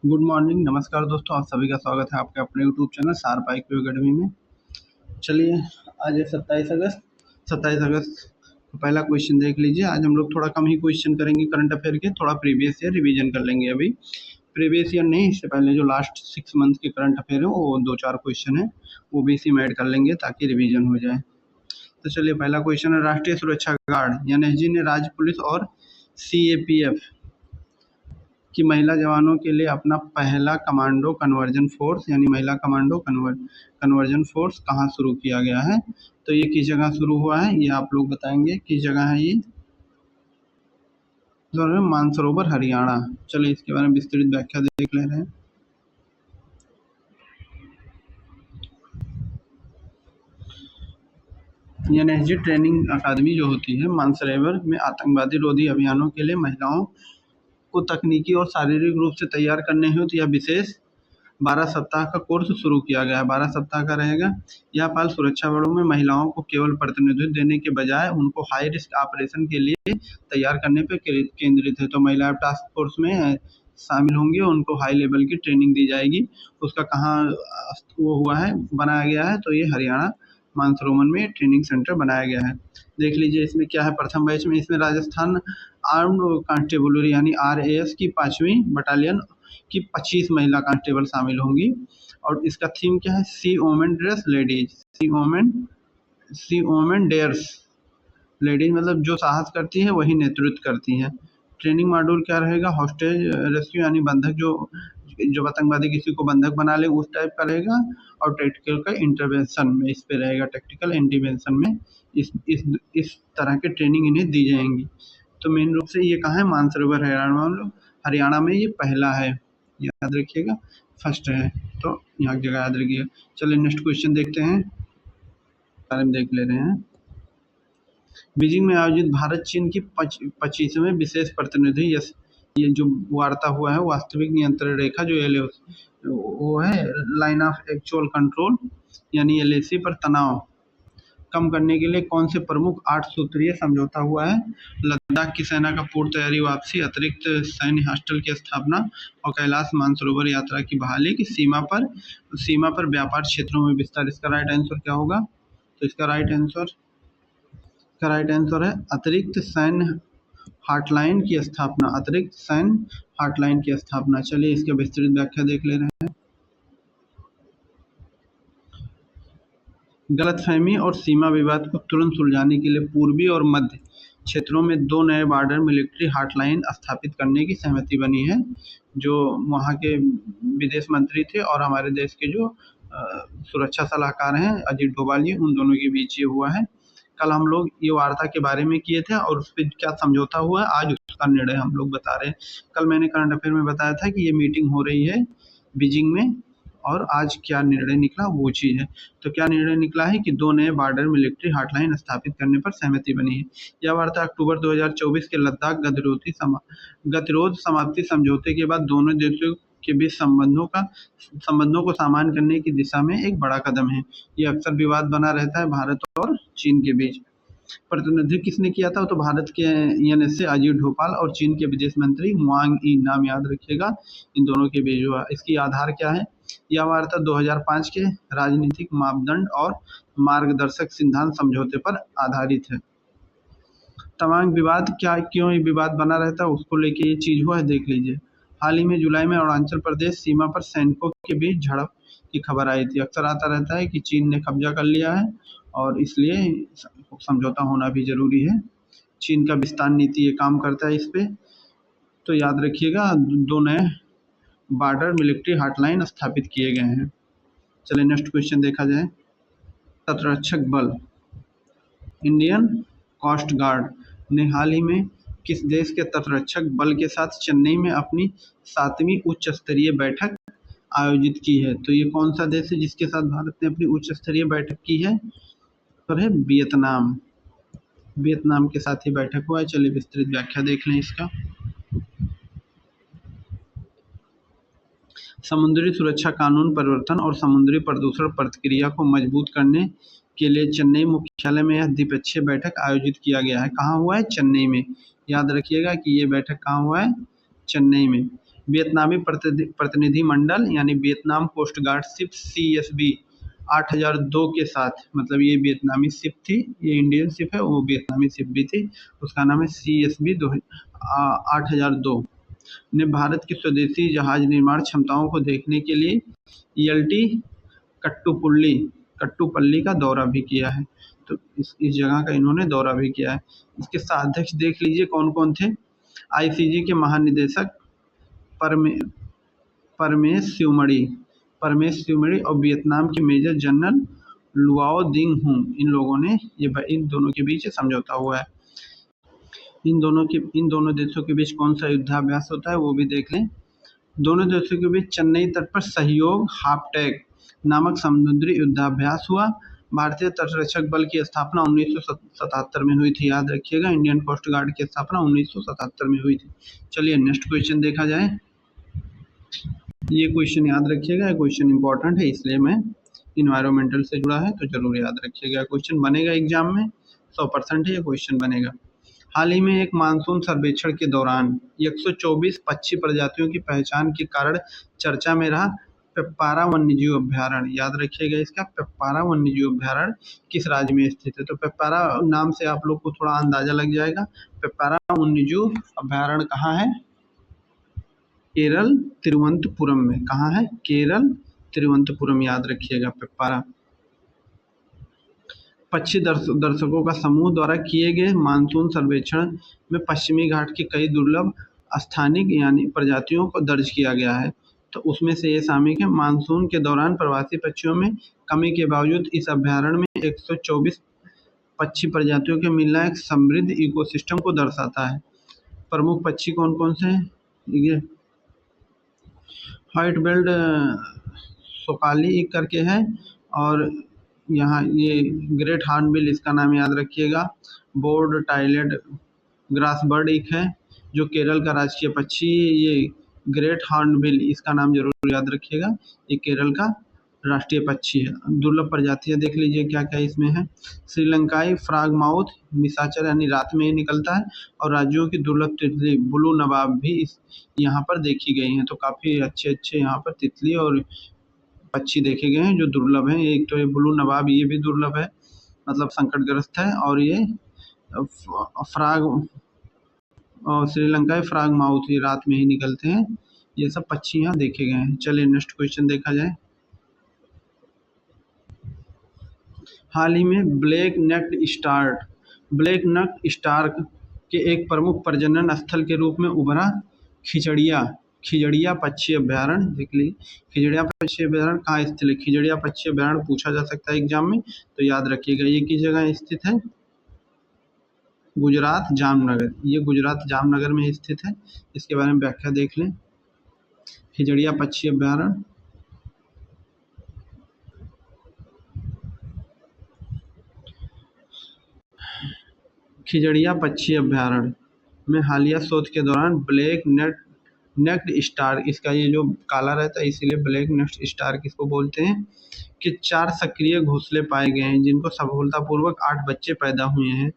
Good morning, नमस्कार दोस्तों। आप सभी का स्वागत है आपके अपने YouTube channel sharp IQ academy में। चलिए, आज है 27 अगस्त। 27 अगस्त का पहला क्वेश्चन देख लीजिए। आज हम लोग थोड़ा कम ही क्वेश्चन करेंगे करंट अफेयर के, थोड़ा प्रीवियस ईयर रिवीजन कर लेंगे। अभी प्रीवियस ईयर नहीं, इससे पहले जो लास्ट 6 मंथ के करंट अफेयर है वो 2-4 क्वेश्चन है, वो भी इसी में ऐड कर लेंगे ताकि रिवीजन हो जाए। तो चलिए, पहला क्वेश्चन है, राष्ट्रीय सुरक्षा गार्ड NSG ने राज्य पुलिस और CAPF कि महिला जवानों के लिए अपना पहला कमांडो कन्वर्जन फोर्स यानी महिला कमांडो कन्वर्जन फोर्स कहाँ शुरू किया गया है। तो ये किस जगह शुरू हुआ है, ये आप लोग बताएंगे किस जगह है ये। मानसरोवर, हरियाणा। चलिए, इसके बारे में विस्तृत व्याख्या देख ले रहे हैं। NSG ट्रेनिंग अकादमी जो होती है मानसरोवर में आतंकवादी रोधी अभियानों के लिए महिलाओं को तकनीकी और शारीरिक रूप से तैयार करने हेतु यह विशेष 12 सप्ताह का कोर्स शुरू किया गया है। 12 सप्ताह का रहेगा। यह पाल सुरक्षा बलों में महिलाओं को केवल प्रतिनिधित्व देने के बजाय उनको हाई रिस्क ऑपरेशन के लिए तैयार करने पर केंद्रित है। तो महिला टास्क फोर्स में शामिल होंगी और उनको हाई लेवल की ट्रेनिंग दी जाएगी। उसका कहाँ वो हुआ है, बनाया गया है, तो ये हरियाणा मानसरोवर में ट्रेनिंग सेंटर बनाया गया है। देख लीजिए इसमें क्या है। प्रथम बैच में इसमें राजस्थान आर्म्ड कांस्टेबुलरी यानी RAS की 5वीं बटालियन की 25 महिला कांस्टेबल शामिल होंगी। और इसका थीम क्या है, सी वोमेन ड्रेस लेडीज, सी वोमेन डेयर्स लेडीज, मतलब जो साहस करती है वही नेतृत्व करती है। ट्रेनिंग मॉड्यूल क्या रहेगा, हॉस्टेज रेस्क्यू यानी बंधक जो आतंकवादी किसी को बंधक बना ले उस टाइप का रहेगा। और टैक्टिकल का इंटरवेंशन में इस पे रहेगा, टैक्टिकल इंटरवेंशन में इस तरह के ट्रेनिंग इन्हें दी जाएंगी। तो मेन रूप से ये कहाँ है, मानसरोवर हरियाणा में ये पहला है, याद रखिएगा, फर्स्ट है। तो यहाँ की जगह याद रखिएगा। चलिए नेक्स्ट क्वेश्चन देखते हैं, बारे में देख ले रहे हैं। बीजिंग में आयोजित भारत चीन की 25वें विशेष प्रतिनिधि ये जो वार्ता हुआ है, वास्तविक नियंत्रण रेखा जो वो है लाइन ऑफ एक्चुअल कंट्रोल यानी LAC पर तनाव कम करने के लिए कौन से प्रमुख 8 सूत्रीय समझौता हुआ है। लद्दाख की सेना का पूर्व तैयारी वापसी, अतिरिक्त सैन्य हॉस्टल की स्थापना और कैलाश मानसरोवर यात्रा की बहाली की सीमा पर व्यापार क्षेत्रों में विस्तार। इसका राइट आंसर क्या होगा, तो इसका राइट आंसर है अतिरिक्त सैन्य हॉटलाइन की स्थापना, अतिरिक्त सैन्य हॉटलाइन की स्थापना। चलिए इसके विस्तृत व्याख्या देख ले रहे हैं। गलतफहमी और सीमा विवाद को तुरंत सुलझाने के लिए पूर्वी और मध्य क्षेत्रों में 2 नए बॉर्डर मिलिट्री हॉटलाइन स्थापित करने की सहमति बनी है। जो वहाँ के विदेश मंत्री थे और हमारे देश के जो सुरक्षा सलाहकार हैं अजीत डोभाल जी, उन दोनों के बीच ये हुआ है। कल हम लोग ये वार्ता के बारे में किए थे और उस पर क्या समझौता हुआ है, आज उसका निर्णय हम लोग बता रहे हैं। कल मैंने करंट अफेयर में बताया था कि ये मीटिंग हो रही है बीजिंग में, और आज क्या निर्णय निकला वो चीज़ है। तो क्या निर्णय निकला है कि 2 नए बॉर्डर मिलिट्री हॉटलाइन स्थापित करने पर सहमति बनी है। यह वार्ता अक्टूबर 2024 के लद्दाख गतिरोध समाप्ति समझौते के बाद दोनों देशों के बीच संबंधों को सामान्य करने की दिशा में एक बड़ा कदम है। ये अक्सर विवाद बना रहता है भारत और चीन के बीच। प्रतिनिधित्व किसने किया था, तो भारत के NSA अजीत डोभाल और चीन के विदेश मंत्री वांग यी, नाम याद रखिएगा, इन दोनों के बीच हुआ। इसकी आधार क्या है, यह वार्ता 2005 के राजनीतिक मापदंड और मार्गदर्शक सिद्धांत समझौते पर आधारित है। तमाम विवाद क्यों ये विवाद बना रहता है उसको लेके ये चीज हुआ है, देख लीजिए। हाल ही में जुलाई में अरुणाचल प्रदेश सीमा पर सैनिकों के बीच झड़प की खबर आई थी। अक्सर आता रहता है कि चीन ने कब्जा कर लिया है और इसलिए समझौता होना भी जरूरी है। चीन का विस्तार नीति ये काम करता है इस पे। तो याद रखिएगा 2 नए बॉर्डर मिलिट्री हॉटलाइन स्थापित किए गए हैं। चलिए नेक्स्ट क्वेश्चन देखा जाए। तटरक्षक बल इंडियन कोस्ट गार्ड ने हाल ही में किस देश के तटरक्षक बल के साथ चेन्नई में अपनी 7वीं उच्च स्तरीय बैठक आयोजित की है। तो ये कौन सा देश है जिसके साथ भारत ने अपनी उच्च स्तरीय बैठक की है, तो है वियतनाम के साथ ही बैठक हुआ है। चलिए विस्तृत व्याख्या देख लें इसका। समुद्री सुरक्षा कानून परिवर्तन और समुद्री प्रदूषण प्रतिक्रिया को मजबूत करने के लिए चेन्नई मुख्यालय में यह द्विपक्षीय बैठक आयोजित किया गया है। कहाँ हुआ है, चेन्नई में। याद रखिएगा कि ये बैठक कहाँ हुआ है, चेन्नई में। वियतनामी प्रतिनिधिमंडल यानी Vietnam coast guard ship CSB 8002 के साथ, मतलब ये वियतनामी शिप थी, ये इंडियन शिप है, वो वियतनामी शिप भी थी, उसका नाम है CSB 8002 ने भारत की स्वदेशी जहाज निर्माण क्षमताओं को देखने के लिए ELT कट्टुपल्ली का दौरा भी किया है। तो इस जगह का इन्होंने दौरा भी किया है। इसके साध्यक्ष देख लीजिए कौन कौन थे। ICG के महानिदेशक परमेश सिवमणी और वियतनाम के मेजर जनरल लुआओ दिंग हूँ, इन लोगों ने इन दोनों के बीच समझौता हुआ है। इन दोनों देशों के बीच कौन सा युद्धाभ्यास होता है वो भी देख लें। दोनों देशों के बीच चेन्नई तट पर सहयोग हाफटैग नामक समुद्री युद्धाभ्यास हुआ। भारतीय तटरक्षक बल की स्थापना 1977 में हुई थी, याद रखिएगा। इंडियन कोस्ट गार्ड की स्थापना 1977 में हुई थी। चलिए नेक्स्ट क्वेश्चन देखा जाए। ये क्वेश्चन याद रखिएगा, ये क्वेश्चन इंपॉर्टेंट है, इसलिए मैं इन्वायरमेंटल से जुड़ा है तो जरूर याद रखिएगा। क्वेश्चन बनेगा एग्जाम में, 100% है ये क्वेश्चन बनेगा। हाल ही में एक मानसून सर्वेक्षण के दौरान 124 पक्षी प्रजातियों की पहचान के कारण चर्चा में रहा पेप्पारा वन्यजीव अभ्यारण्य, याद रखिएगा इसका, पेप्पारा वन्यजीव अभ्यारण्य किस राज्य में स्थित है। तो पेप्पारा नाम से आप लोग को थोड़ा अंदाजा लग जाएगा। पेप्पारा वन्यजीव अभ्यारण्य कहाँ है? केरल तिरुवनंतपुरम में। कहाँ है? केरल तिरुवनंतपुरम, याद रखिएगा पेप्पारा। पक्षी दर्शकों का समूह द्वारा किए गए मानसून सर्वेक्षण में पश्चिमी घाट की कई दुर्लभ स्थानिक यानी प्रजातियों को दर्ज किया गया है। तो उसमें से ये शामिल है। मानसून के दौरान प्रवासी पक्षियों में कमी के बावजूद इस अभ्यारण्य में 124 पक्षी प्रजातियों के मिलना एक समृद्ध इकोसिस्टम को दर्शाता है। प्रमुख पक्षी कौन कौन से हैं? ये व्हाइट बेल्ड सोकाली करके है, और यहाँ ये ग्रेट हॉर्नबिल, इसका नाम याद रखिएगा। बोर्ड टाइलेड ग्रास बर्ड एक है जो केरल का राजकीय पक्षी, ये ग्रेट हॉर्नबिल, इसका नाम जरूर याद रखिएगा, ये केरल का राष्ट्रीय पक्षी है। दुर्लभ प्रजातियां देख लीजिए क्या क्या इसमें है। श्रीलंकाई फ्रॉग माउथ निशाचर यानी रात में ही निकलता है, और राज्यों की दुर्लभ तितली ब्लू नवाब भी यहाँ पर देखी गई हैं। तो काफ़ी अच्छे यहाँ पर तितली और पक्षी देखे गए हैं जो दुर्लभ हैं। एक तो ये ब्लू नवाब, ये भी दुर्लभ है, मतलब संकटग्रस्त है, और ये फ्रॉग और श्रीलंकाई फ्रॉग माउथ ये रात में ही निकलते हैं। ये सब पक्षी यहाँ देखे गए हैं। चलिए नेक्स्ट क्वेश्चन देखा जाए। हाल ही में ब्लैक नेक्ड स्टार्क के एक प्रमुख प्रजनन स्थल के रूप में उभरा खिजड़िया पक्षी अभ्यारण्य, देख लीजिए खिजड़िया पक्षी अभ्यारण्य कहाँ स्थित है। खिजड़िया पक्षी अभ्यारण्य पूछा जा सकता है एग्जाम में, तो याद रखिएगा ये किस जगह स्थित है। गुजरात जामनगर, ये गुजरात जामनगर में स्थित है। इसके बारे में व्याख्या देख लें। खिजड़िया पक्षी अभ्यारण्य खिजड़िया पक्षी अभ्यारण्य में हालिया शोध के दौरान ब्लैक नेक्ड स्टार्क, इसका ये जो काला रहता है इसीलिए ब्लैक नेक्ड स्टार्क इसको बोलते हैं, कि 4 सक्रिय घोंसले पाए गए हैं जिनको सफलतापूर्वक 8 बच्चे पैदा हुए हैं।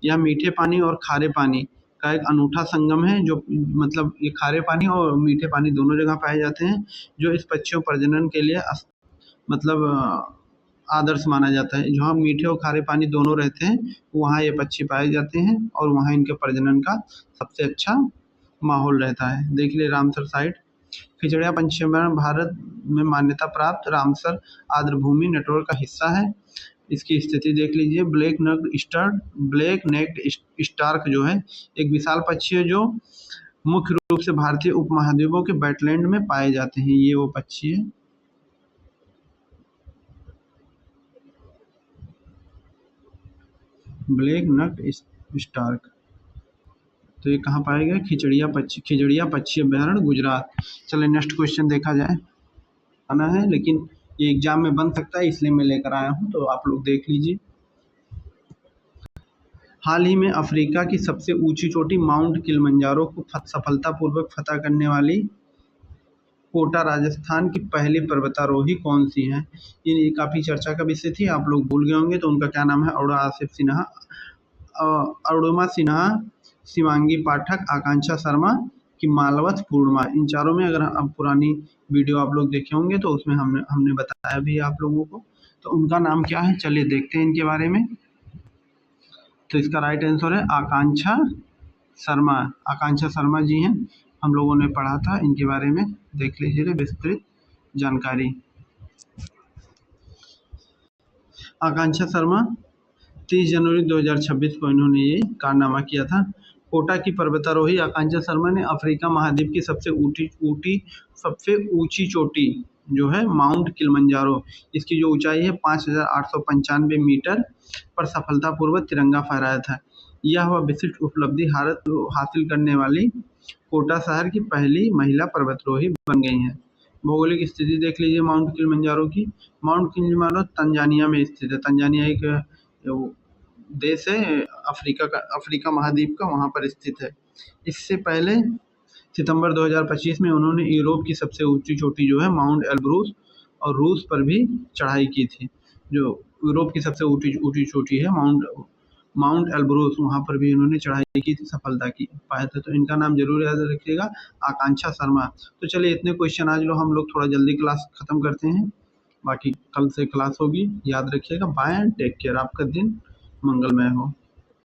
यह मीठे पानी और खारे पानी का एक अनूठा संगम है, जो मतलब ये खारे पानी और मीठे पानी दोनों जगह पाए जाते हैं, जो इस पक्षियों प्रजनन के लिए मतलब आदर्श माना जाता है। जहाँ मीठे और खारे पानी दोनों रहते हैं वहाँ ये पक्षी पाए जाते हैं, और वहाँ इनके प्रजनन का सबसे अच्छा माहौल रहता है। देख लिए रामसर साइट। खिजड़िया पक्षी अभ्यारण्य भारत में मान्यता प्राप्त रामसर आर्द्रभूमि नेटवर्क का हिस्सा है। इसकी स्थिति देख लीजिए। ब्लैक नेक्ड स्टार्क जो है एक विशाल पक्षी है जो मुख्य रूप से भारतीय उपमहाद्वीपों के वेटलैंड में पाए जाते हैं। ये वो पक्षी है। ब्लैक नेक्ड स्टार्क, तो ये कहाँ पाया गया? खिजड़िया पक्षी अभ्यारण्य गुजरात। चलिए नेक्स्ट क्वेश्चन देखा जाए। आना है, लेकिन ये एग्जाम में बन सकता है इसलिए मैं लेकर आया हूँ, तो आप लोग देख लीजिए। हाल ही में अफ्रीका की सबसे ऊंची चोटी माउंट किलिमंजारो को सफलतापूर्वक फतह करने वाली कोटा राजस्थान की पहली पर्वतारोही कौन सी है? ये काफ़ी चर्चा का विषय थी, आप लोग भूल गए होंगे। तो उनका क्या नाम है? अरुणिमा सिन्हा, शिवांगी पाठक, आकांक्षा शर्मा, कि मालवथ, पूर्णिमा, इन चारों में अगर अब पुरानी वीडियो आप लोग देखे होंगे तो उसमें हमने बताया भी आप लोगों को। तो उनका नाम क्या है, चलिए देखते हैं इनके बारे में। तो इसका राइट आंसर है आकांक्षा शर्मा। आकांक्षा शर्मा जी हैं, हम लोगों ने पढ़ा था इनके बारे में, देख लीजिए विस्तृत जानकारी। आकांक्षा शर्मा 30 जनवरी 2026 को इन्होंने ये कारनामा किया था। कोटा की पर्वतारोही आकांक्षा शर्मा ने अफ्रीका महाद्वीप की सबसे ऊंची चोटी जो है माउंट किलिमंजारो, इसकी जो ऊंचाई है 5,895 मीटर पर सफलतापूर्वक तिरंगा फहराया था। यह वह विशिष्ट उपलब्धि हासिल करने वाली कोटा शहर की पहली महिला पर्वतारोही बन गई हैं। भौगोलिक स्थिति देख लीजिए माउंट किलिमंजारो की। माउंट किलिमंजारो तंजानिया में स्थित है। तंजानिया एक देश है अफ्रीका महाद्वीप का, वहाँ पर स्थित है। इससे पहले सितंबर 2025 में उन्होंने यूरोप की सबसे ऊंची चोटी जो है माउंट एल्ब्रूस और रूस पर भी चढ़ाई की थी। जो यूरोप की सबसे ऊंची चोटी है माउंट एल्ब्रूस, वहाँ पर भी इन्होंने चढ़ाई की थी, सफलता की पाए थे। तो इनका नाम जरूर याद रखिएगा, आकांक्षा शर्मा। तो चलिए इतने क्वेश्चन आज लो हम लोग थोड़ा जल्दी क्लास खत्म करते हैं, बाकी कल से क्लास होगी। याद रखिएगा। Bye and take care. आपका दिन मंगलमय हो।